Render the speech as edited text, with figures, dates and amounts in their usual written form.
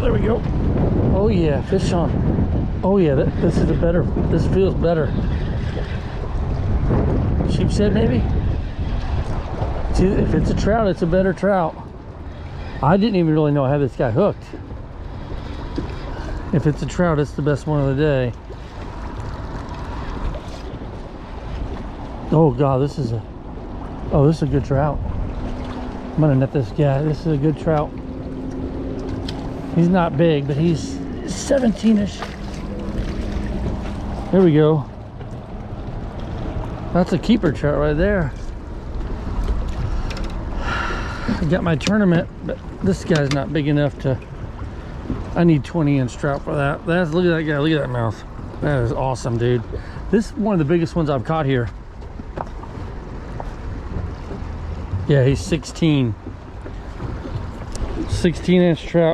there we go. Oh yeah, fish on. Oh yeah, this is a better, this feels better. Sheepshead maybe? See, if it's a trout, it's a better trout. I didn't even really know I had this guy hooked. If it's a trout, it's the best one of the day. Oh God, this is a good trout. I'm gonna net this guy. This is a good trout. He's not big, but he's 17-ish. There we go. That's a keeper trout right there. I got my tournament, but this guy's not big enough to. I need 20-inch trout for that. Look at that guy. Look at that mouth. That is awesome, dude. This is one of the biggest ones I've caught here. Yeah, he's 16. 16-inch trout.